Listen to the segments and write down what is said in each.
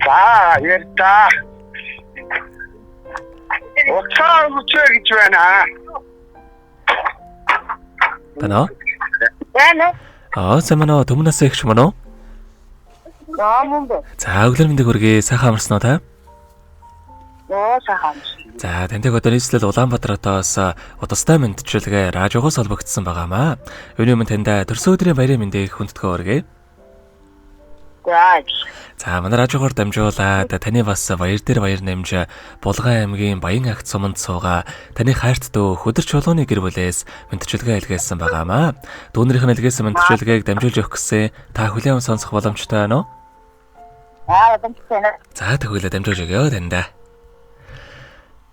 За, ярьдаа. Уцаа үчээ гэж байна. Тано? Яна. Самано төмнөөс ихш мөн үү? Мөн. За, өглөө мэндийг хүргэе. Сайхан амарсан уу та? Сайхан. За, таньдаг одоо нийслэл Улаанбаатар хотоос удастай мэдчилгээ радиогоос холбогдсон байгаамаа. Үүний өмнө таньда төрсөн өдрийн баярын мэндийг хүндэтгэн хүргэе. За, манай радиогоор дамжуулаад таны бас баяр дээр баяр нэмж Булган аймгийн Баян агт суманд суугаа таны хайрт дүү хөдөрч чулууны гэр бүлээс мэдчилгээ илгээсэн байгаамаа. Дүүнэрийнх нь илгээсэн мэдчилгээг дамжуулж өгөх гэсэн та хүлээн сонсох боломжтой байна уу? За, тэгвэл дамжуулж өгье таньда.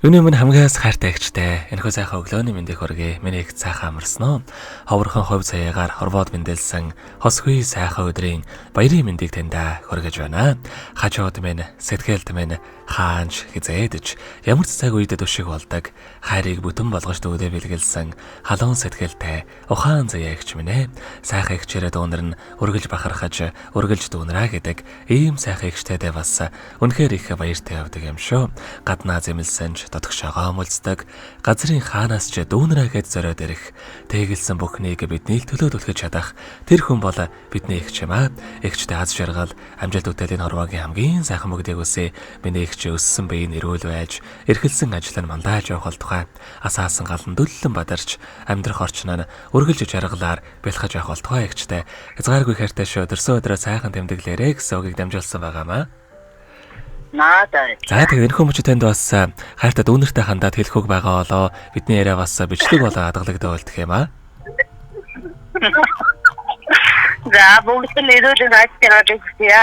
Үүний өмнө хамгийн хайртай эгчтэй энэхүү сайхан өглөөний мэндийг хүргэе. Миний их сайхан амарсан уу? Ховорхон хувь цаягаар хорвоод мэндэлсэн хосгүй сайхан өдрийн баярын мэндийг таньда хүргэж байна. Хажууд минь сэтгэлд минь хаанч хизээдэж ямар ч цаг үед төшиг болдог хайрыг бүтэн болгож дүүдэ бэлгэлсэн халуун сэтгэлтэй ухаан заяа эгч минь ээ. Сайхан эгчээрээ дуунар нь үргэлж бахархаж үргэлж дуунараа гэдэг ийм сайхан эгчтэйдээ бас үнэхээр их баяртай явдаг юм шүү. Гаднаа зэмлсэнж дотгошоогоо мөлцдөг газрын хаанаас ч дүүнраа гэж зориод ирэх тэгэлсэн бүхнийг биднийг төлөөдөлгөж чадах тэр хүн бол бидний эгч юм аа. Эгчтэй аз жаргал амжилт үтээлийн хорвоогийн хамгийн сайхан бүгдийг үсэ миний эгч өссөн биеийн эрүүл байж эрхэлсэн ажил нь мандаж явах тухай асаасан галан дөллөн бадарч амьдрах орчин нь үргэлж жаргалаар бэлхэж явах тухай эгчтэй хязгааргүй хайртай шүү. Төрсөн өдрөө сайхан тэмдэглээрэй гэсэн үгийг дамжуулсан байгаамаа. За тэгээд энэ хүмүүс танд бас хайртай дүүнертэй хандаад хэлэх үг байгаа болоо бидний яриа бас бичлэг болоо хадгалагдаа болдох юм аа. За бүгд нь ирүүлэн хайртай гэхээ.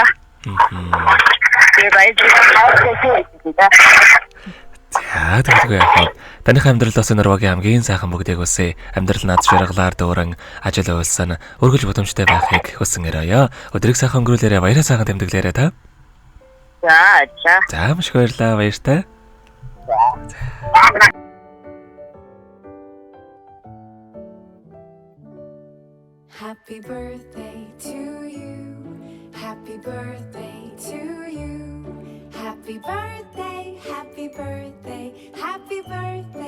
За тэгвэл яг таних амьдралаас нөрвөгийн хамгийн сайхан бүгдийг үсэ амьдрал над жаргалаар дүүрэн ажил үйлсэн өргөж боломжтой байхыг хүсэн өрөөё. Өдрийг сайхан өнгөрүүлээрэ баяраа сайхан тэмдэглээрэй та. За маш баярлалаа баяртай. Happy birthday to you. Happy birthday to you. Happy birthday, happy birthday, happy birthday.